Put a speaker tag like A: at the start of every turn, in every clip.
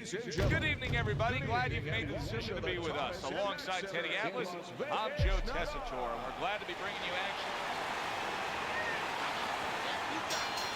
A: Ladies and gentlemen.
B: Good evening, everybody. Glad you've made the decision to be with us. Alongside Teddy Atlas, I'm Joe Tessitore, and we're glad to be bringing you action.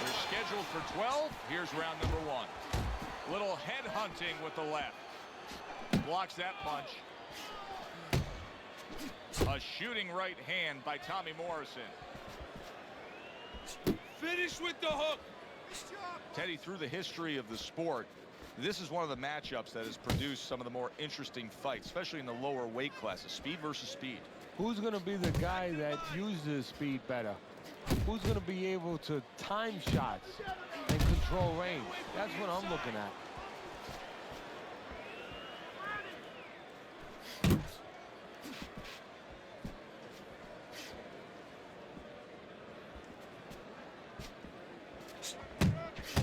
B: We're scheduled for 12. Here's round number 1. Little head hunting with the left. Blocks that punch. A shooting right hand by Tommy Morrison.
A: Finish with the hook.
B: Teddy, through the history of the sport, this is one of the matchups that has produced some of the more interesting fights, especially in the lower weight classes, speed versus speed.
C: Who's going to be the guy that uses speed better? Who's going to be able to time shots and control range? That's what I'm looking at.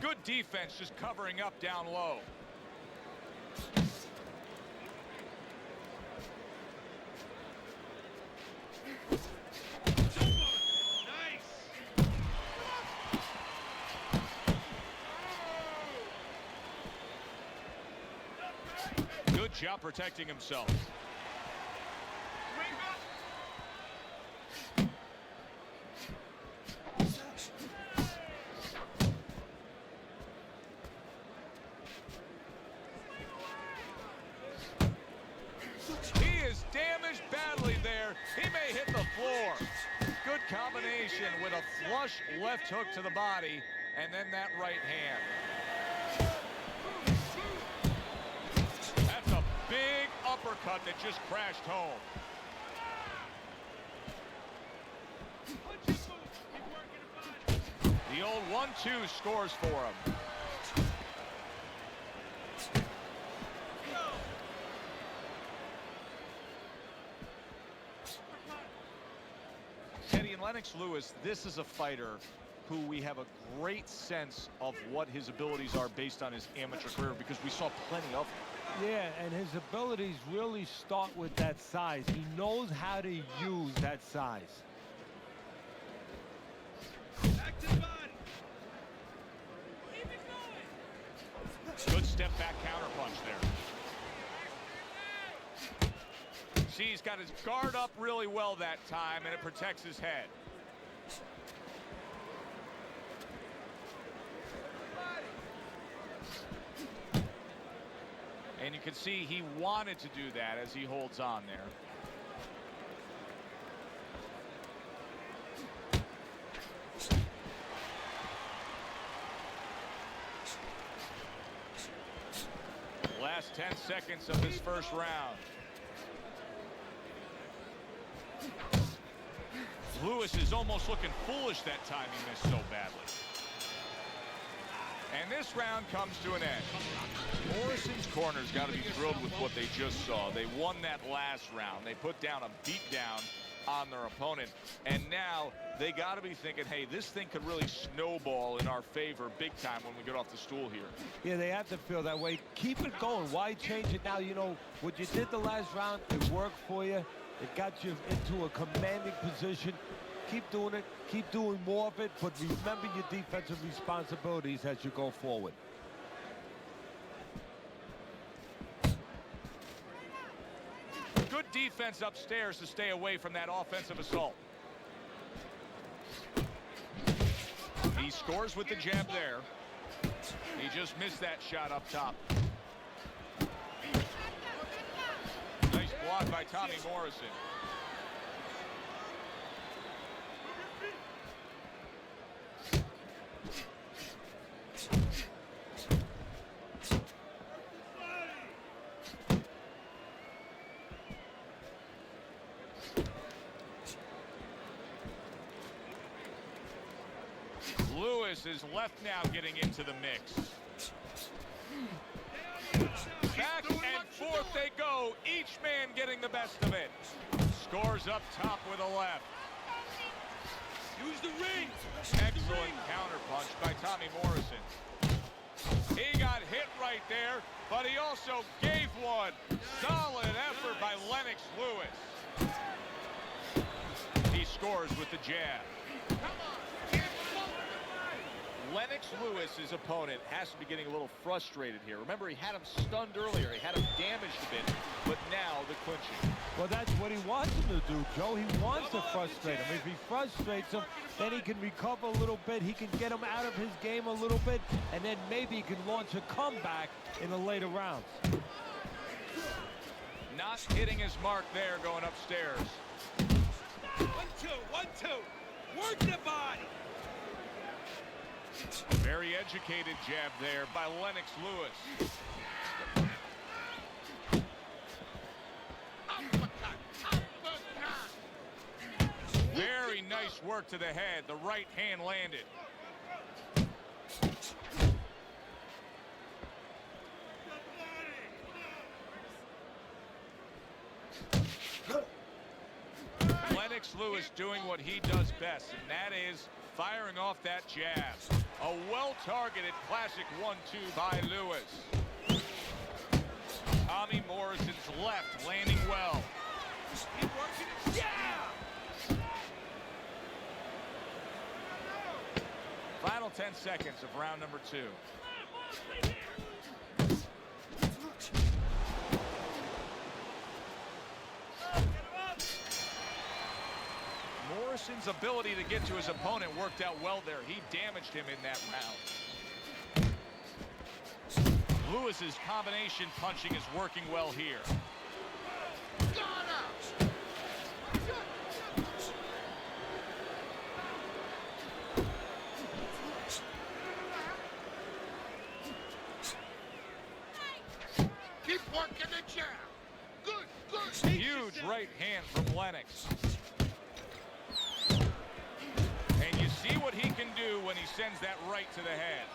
B: Good defense, just covering up down low. Good job protecting himself. He is damaged badly there. He may hit the floor. Good combination with a flush left hook to the body and then that right hand. That's a big uppercut that just crashed home. The old 1-2 scores for him. Teddy and Lennox Lewis, this is a fighter who we have a great sense of what his abilities are based on his amateur career because we saw plenty of them.
C: Yeah, and his abilities really start with that size. He knows how to use that size.
A: Back to the body.
D: Keep it going.
B: Good step back counter punch there. See, he's got his guard up really well that time, and it protects his head. And you can see he wanted to do that as he holds on there. Last 10 seconds of this first round. Lewis is almost looking foolish that time he missed so badly. And this round comes to an end. Morrison's corner's got to be thrilled with what they just saw. They won that last round. They put down a beatdown on their opponent. And now they got to be thinking, hey, this thing could really snowball in our favor big time when we get off the stool here.
C: Yeah, they have to feel that way. Keep it going. Why change it now? You know, what you did the last round, it worked for you. It got you into a commanding position. Keep doing it. Keep doing more of it. But remember your defensive responsibilities as you go forward.
B: Good defense upstairs to stay away from that offensive assault. He scores with the jab there. He just missed that shot up top. Nice block by Tommy Morrison. Lewis is left now getting into the mix. Back and forth they go, each man getting the best of it. Scores up top with a left.
A: Use the ring.
B: Excellent counterpunch by Tommy Morrison. He got hit right there, but he also gave one. Solid effort by Lennox Lewis. He scores with the jab. Lennox Lewis's opponent has to be getting a little frustrated here. Remember, he had him stunned earlier. He had him damaged a bit, but now the clinching.
C: Well, that's what he wants him to do, Joe. He wants to frustrate him. If he frustrates him, then he can recover a little bit. He can get him out of his game a little bit, and then maybe he can launch a comeback in the later rounds.
B: Not hitting his mark there going upstairs.
A: 1-2, 1-2. Work the body.
B: Very educated jab there by Lennox Lewis. Very nice work to the head. The right hand landed. Lennox Lewis doing what he does best, and that is firing off that jab. A well-targeted classic 1-2 by Lewis. Tommy Morrison's left landing well.
A: Keep working it. Yeah!
B: Final 10 seconds of round number 2. Morrison's ability to get to his opponent worked out well there. He damaged him in that round. Lewis's combination punching is working well here.
A: Keep working the jab. Good, good.
B: Huge right hand from Lennox. And you see what he can do when he sends that right to the head.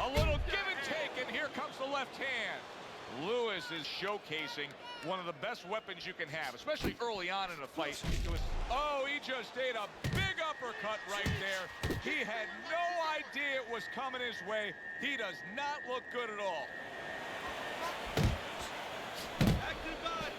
B: A little give and take, and here comes the left hand. Lewis is showcasing one of the best weapons you can have, especially early on in a fight. Oh, he just ate a big uppercut right there. He had no idea it was coming his way. He does not look good at all.
A: Back to the body.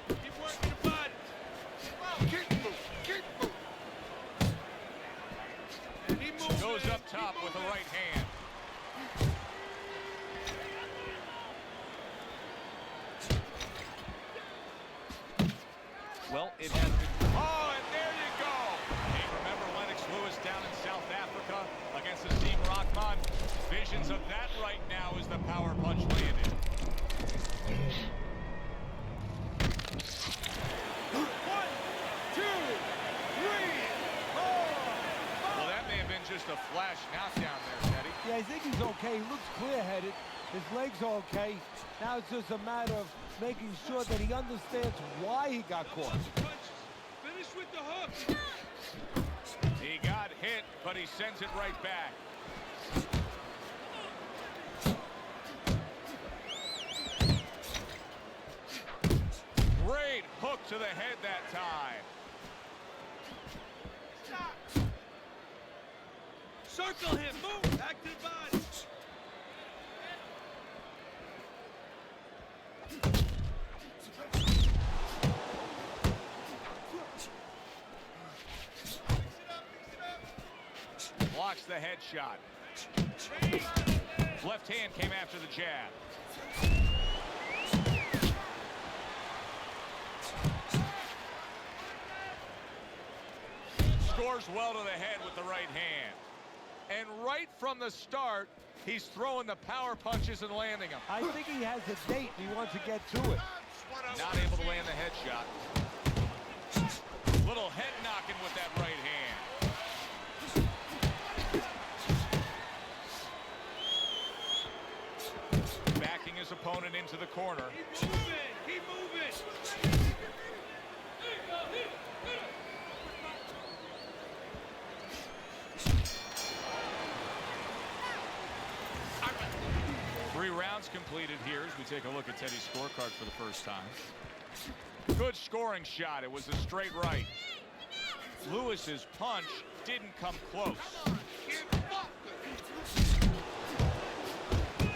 A: Keep working the body. Keep moving. Keep moving. Keep moving.
B: Goes up top with the right hand. Well, it has been. Oh, and there you go. Hey, remember Lennox Lewis down in South Africa against Asim Rahman? Visions of that right now as the power punch landed.
A: One, two, three, four.
B: Well, that may have been just a flash knockdown there, Teddy.
C: Yeah, I think he's okay. He looks clear-headed. His legs are okay. Now it's just a matter of making sure that he understands why he got caught.
A: Punches. Finish with the hook.
B: He got hit, but he sends it right back. Great hook to the head that time.
A: Circle him. Move. Back to the body.
B: Blocks the headshot. Left hand came after the jab. Scores well to the head with the right hand. And right from the start, he's throwing the power punches and landing them.
C: I think he has a date and he wants to get to it.
B: Not able to land the headshot. Little head knocking with that right hand. Backing his opponent into the corner.
A: Keep moving. Keep moving.
B: 3 rounds completed here as we take a look at Teddy's scorecard for the first time. Good scoring shot. It was a straight right. Lewis's punch didn't come close.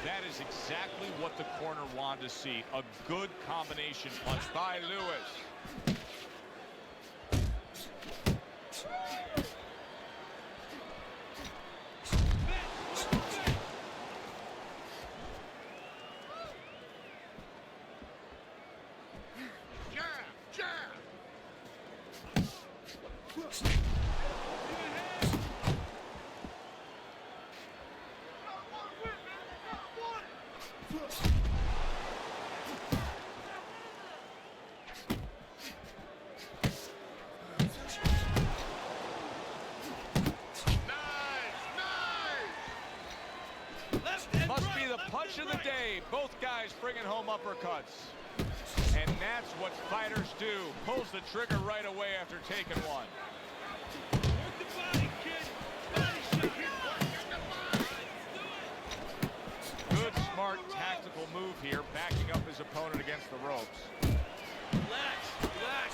B: That is what the corner wanted to see. A good combination punch by Lewis. Must be the punch of the day. Both guys bringing home uppercuts. And that's what fighters do. Pulls the trigger right away after taking one.
A: Work the body, kid. Body shot.
B: Good, smart, tactical move here, backing up his opponent against the ropes.
A: Relax, relax.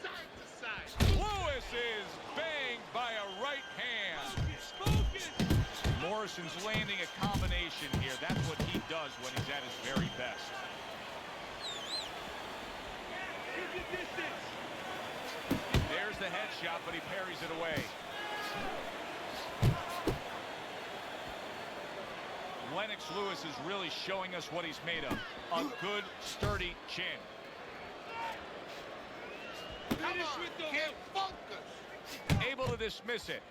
A: Side to side.
B: Lewis is banged by a right hand.
A: Focus.
B: Morrison's landing a combination here. That's what he does when he's at his very best.
A: Keep your distance.
B: There's the headshot, but he parries it away. Lennox Lewis is really showing us what he's made of. A good, sturdy chin.
A: Finish with the hook. Focus.
B: Able to dismiss it.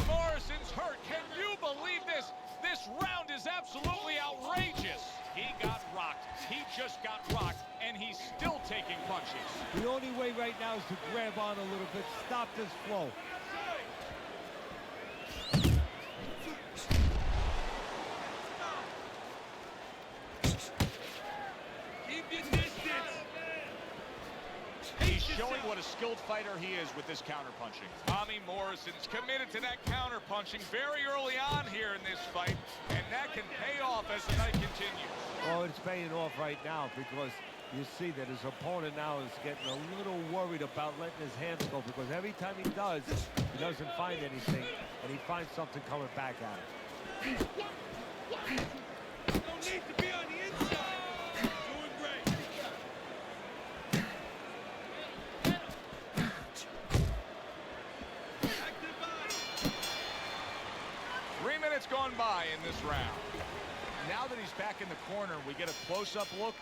B: Morrison's hurt. Can you believe this? This round is absolutely outrageous. He got rocked. He just got rocked, and he's still taking punches.
C: The only way right now is to grab on a little bit, stop this flow.
A: Keep your distance.
B: He's showing what a skilled fighter he is with this counterpunching. Tommy Morrison's committed to that counterpunching very early on here in this fight, and that can pay off as the night continues.
C: Oh, it's paying off right now because you see that his opponent now is getting a little worried about letting his hands go, because every time he does, he doesn't find anything, and he finds something coming back at him.
A: No need to be on the inside. Doing great. Active body.
B: 3 minutes gone by in this round. Now that he's back in the corner, we get a close-up look.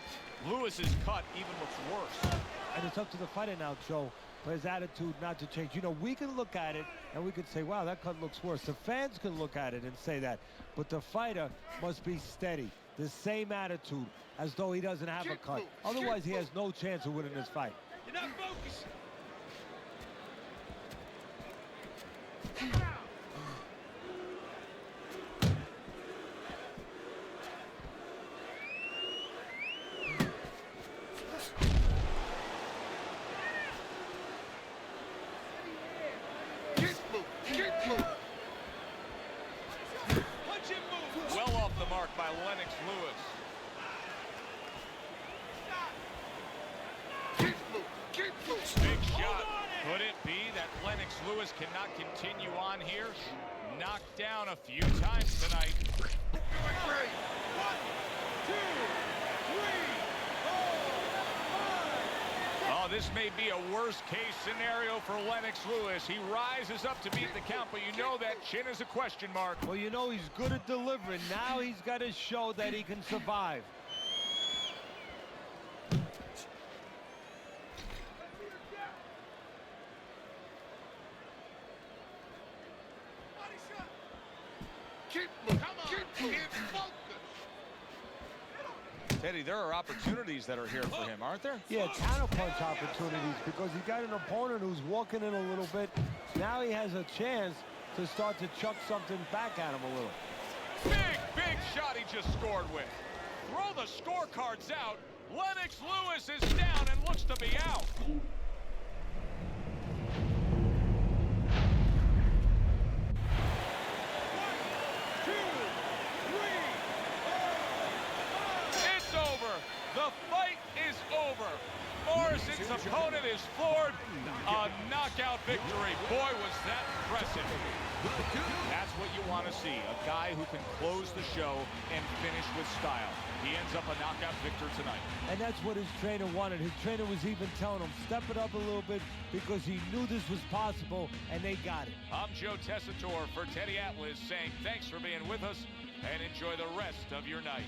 B: Lewis's cut even looks worse.
C: And it's up to the fighter now, Joe, for his attitude not to change. You know, we can look at it and we can say, wow, that cut looks worse. The fans can look at it and say that. But the fighter must be steady, the same attitude, as though he doesn't have a cut. Otherwise, he has no chance of winning this fight.
A: You're not focused. Punch and move.
B: Well off the mark by Lennox Lewis. Big shot. Could it be that Lennox Lewis cannot continue on here? Knocked down a few times tonight.
A: Doing great. 1, 2, 3, 4, 5.
B: Oh, this may be a worst-case scenario for Lennox Lewis. He rises up to beat the count, but you know that chin is a question mark.
C: Well, you know he's good at delivering. Now he's got to show that he can survive.
B: Teddy, there are opportunities that are here for him, aren't there?
C: Yeah, counterpunch opportunities, because he got an opponent who's walking in a little bit. Now he has a chance to start to chuck something back at him a little.
B: Big shot he just scored with. Throw the scorecards out. Lennox Lewis is down and looks to be out. The fight is over. Morrison's opponent is floored. A knockout victory. Boy, was that impressive. That's what you want to see. A guy who can close the show and finish with style. He ends up a knockout victor tonight.
C: And that's what his trainer wanted. His trainer was even telling him, step it up a little bit, because he knew this was possible, and they got it.
B: I'm Joe Tessitore for Teddy Atlas saying thanks for being with us and enjoy the rest of your night.